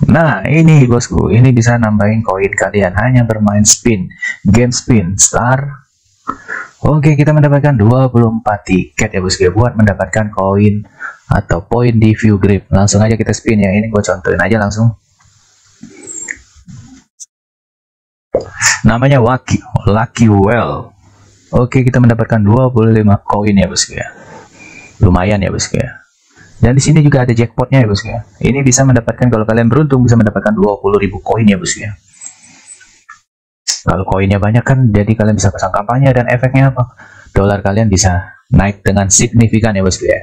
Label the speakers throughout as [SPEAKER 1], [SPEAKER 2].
[SPEAKER 1] Nah, ini bosku, ini bisa nambahin koin kalian hanya bermain spin, game spin, star. Oke, kita mendapatkan 24 tiket ya bosku ya, buat mendapatkan koin atau poin di view grip. Langsung aja kita spin ya, ini gue contohin aja langsung. Namanya Lucky Well. Oke, kita mendapatkan 25 koin ya bosku ya. Lumayan ya bosku ya. Dan di sini juga ada jackpotnya ya bosku ya. Ini bisa mendapatkan, kalau kalian beruntung bisa mendapatkan 20.000 koin ya bosku ya. Kalau koinnya banyak kan, jadi kalian bisa pasang kampanye dan efeknya apa? Dolar kalian bisa naik dengan signifikan ya bosku ya.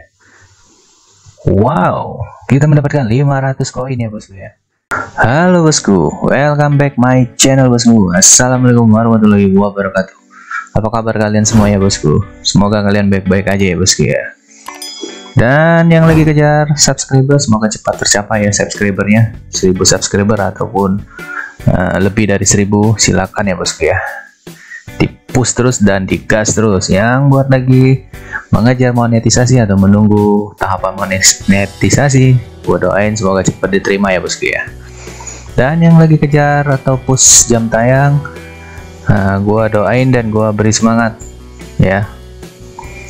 [SPEAKER 1] Wow, kita mendapatkan 500 koin ya bosku ya. Halo bosku, welcome back my channel bosku. Assalamualaikum warahmatullahi wabarakatuh. Apa kabar kalian semua ya bosku? Semoga kalian baik-baik aja ya bosku ya. Dan yang lagi kejar subscriber, semoga cepat tercapai ya subscribernya, 1000 subscriber ataupun lebih dari 1000, silakan ya bosku ya. Di-push terus dan digas terus. Yang buat lagi mengejar monetisasi atau menunggu tahapan monetisasi, gua doain semoga cepat diterima ya bosku ya. Dan yang lagi kejar atau push jam tayang, gua doain dan gua beri semangat ya.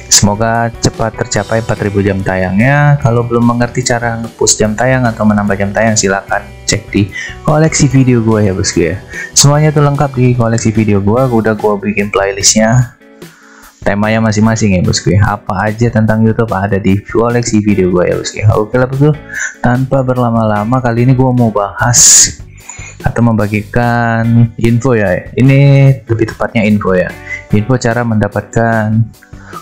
[SPEAKER 1] Semoga cepat tercapai 4000 jam tayangnya. Kalau belum mengerti cara nge-push jam tayang atau menambah jam tayang, silakan cek di koleksi video gue ya bosku ya. Semuanya itu lengkap di koleksi video gue. Udah gue bikin playlistnya, temanya masing-masing ya bosku ya. Apa aja tentang YouTube ada di koleksi video gue ya bosku ya. Oke lah bosku, tanpa berlama-lama kali ini gue mau bahas atau membagikan info ya. Ini lebih tepatnya info ya. Info cara mendapatkan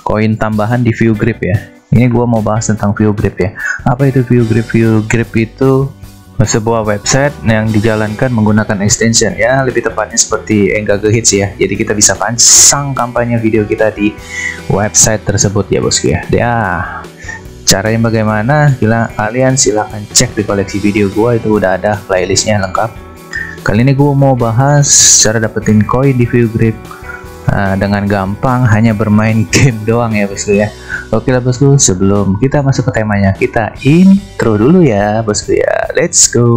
[SPEAKER 1] koin tambahan di view grip ya. Ini gua mau bahas tentang view grip ya. Apa itu view grip? View grip itu sebuah website yang dijalankan menggunakan extension ya, lebih tepatnya seperti Engage Hits ya. Jadi kita bisa pasang kampanye video kita di website tersebut ya bosku ya. Caranya bagaimana? Kalian silahkan cek di koleksi video gua, itu udah ada playlistnya lengkap. Kali ini gua mau bahas cara dapetin koin di view grip dengan gampang, hanya bermain game doang ya bosku ya. Oke lah bosku, sebelum kita masuk ke temanya, kita intro dulu ya bosku ya. Let's go.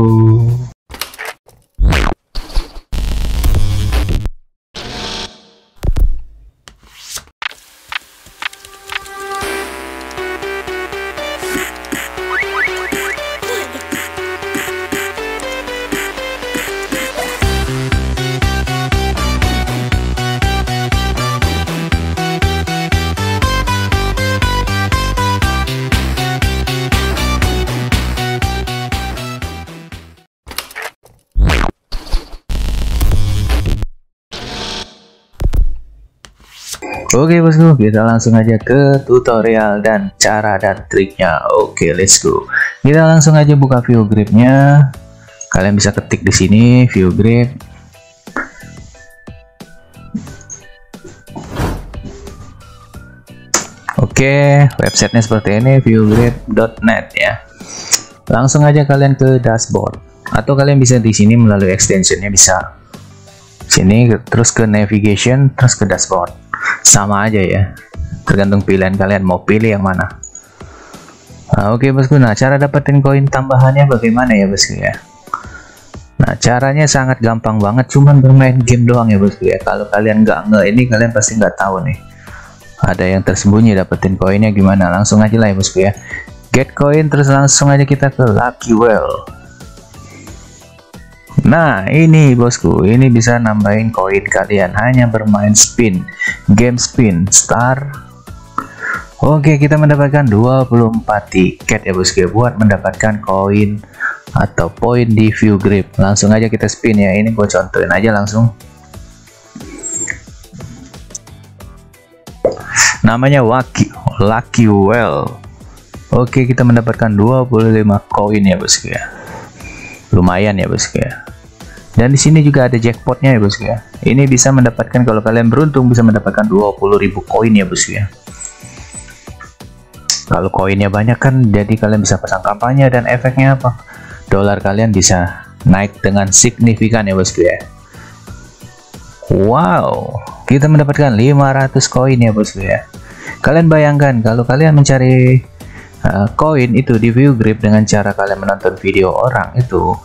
[SPEAKER 1] Oke bosku, kita langsung aja ke tutorial dan cara dan triknya. Oke, let's go. Kita langsung aja buka view gripnya. Kalian bisa ketik di sini view grip. Oke, websitenya seperti ini, viewgrip.net ya. Langsung aja kalian ke dashboard, atau kalian bisa di sini melalui extensionnya, bisa sini terus ke navigation terus ke dashboard. Sama aja ya, tergantung pilihan kalian mau pilih yang mana. Oke bosku, nah cara dapetin koin tambahannya bagaimana ya bosku ya. Nah caranya sangat gampang banget, cuman bermain game doang ya bosku ya. Kalau kalian nggak ini, kalian pasti nggak tahu nih ada yang tersembunyi dapetin koinnya gimana. Langsung aja lah ya bosku ya, get coin, terus langsung aja kita ke Lucky Well. Nah ini bosku, ini bisa nambahin koin kalian hanya bermain spin, game spin, star. Oke, kita mendapatkan 24 tiket ya bosku ya, buat mendapatkan koin atau poin di view grip. Langsung aja kita spin ya, ini gue contohin aja langsung. Namanya Lucky Well. Oke, kita mendapatkan 25 koin ya bosku ya. Lumayan ya bosku ya. Dan di sini juga ada jackpotnya ya bosku ya. Ini bisa mendapatkan, kalau kalian beruntung bisa mendapatkan 20.000 koin ya bosku ya. Kalau koinnya banyak kan, jadi kalian bisa pasang kampanye dan efeknya apa? Dolar kalian bisa naik dengan signifikan ya bosku ya. Wow, kita mendapatkan 500 koin ya bosku ya. Kalian bayangkan kalau kalian mencari koin itu di view grip dengan cara kalian menonton video orang itu,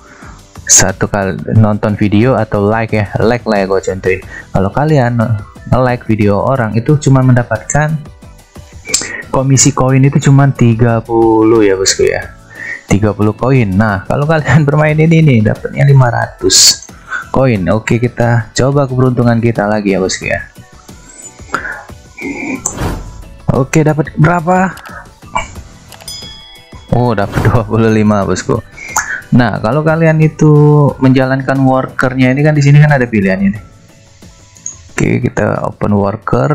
[SPEAKER 1] satu kali nonton video atau like ya, like lah ya gue contohin. Kalau kalian nge-like video orang itu cuma mendapatkan komisi koin itu cuma 30 ya bosku ya, 30 koin. Nah kalau kalian bermain ini nih dapatnya 500 koin. Oke, kita coba keberuntungan kita lagi ya bosku ya. Oke, dapat berapa? Oh, dapat 25 bosku. Nah, kalau kalian itu menjalankan workernya ini kan di sini kan ada pilihannya nih. Oke, kita open worker.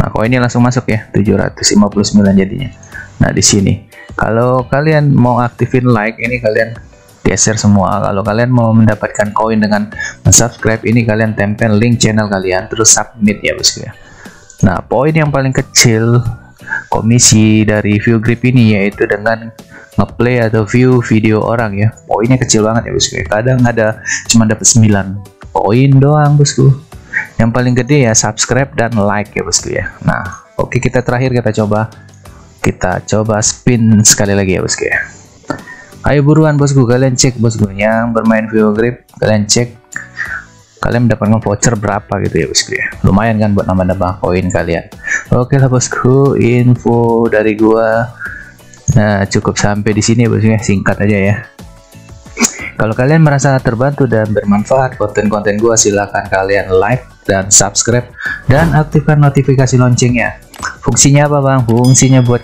[SPEAKER 1] Nah, koinnya langsung masuk ya, 759 jadinya. Nah, di sini kalau kalian mau aktifin like ini kalian geser semua. Kalau kalian mau mendapatkan koin dengan subscribe ini kalian tempel link channel kalian terus submit ya bosku ya. Nah, poin yang paling kecil komisi dari view grip ini yaitu dengan ngeplay atau view video orang ya. Poinnya kecil banget ya bosku ya. Kadang ada cuma dapat 9 poin doang bosku. Yang paling gede ya subscribe dan like ya bosku ya. Nah, oke, kita terakhir kita coba spin sekali lagi ya bosku ya. Ayo buruan bosku, kalian cek bosku yang bermain view grip, kalian cek kalian mendapatkan voucher berapa gitu ya bosku ya. Lumayan kan buat nambah-nambah koin kalian. Oke lah bosku, info dari gua nah cukup sampai di sini bosku ya, singkat aja ya. Kalau kalian merasa terbantu dan bermanfaat konten-konten gua, silahkan kalian like dan subscribe dan aktifkan notifikasi loncengnya. Fungsinya apa bang? Fungsinya buat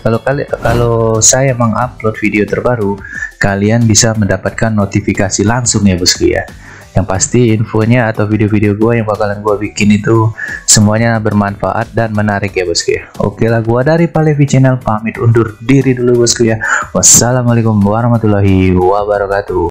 [SPEAKER 1] kalau saya mengupload video terbaru kalian bisa mendapatkan notifikasi langsung ya bosku ya. Yang pasti infonya atau video-video gue yang bakalan gue bikin itu semuanya bermanfaat dan menarik ya bosku ya. Oke lah, gue dari Palevi Channel pamit undur diri dulu bosku ya. Wassalamualaikum warahmatullahi wabarakatuh.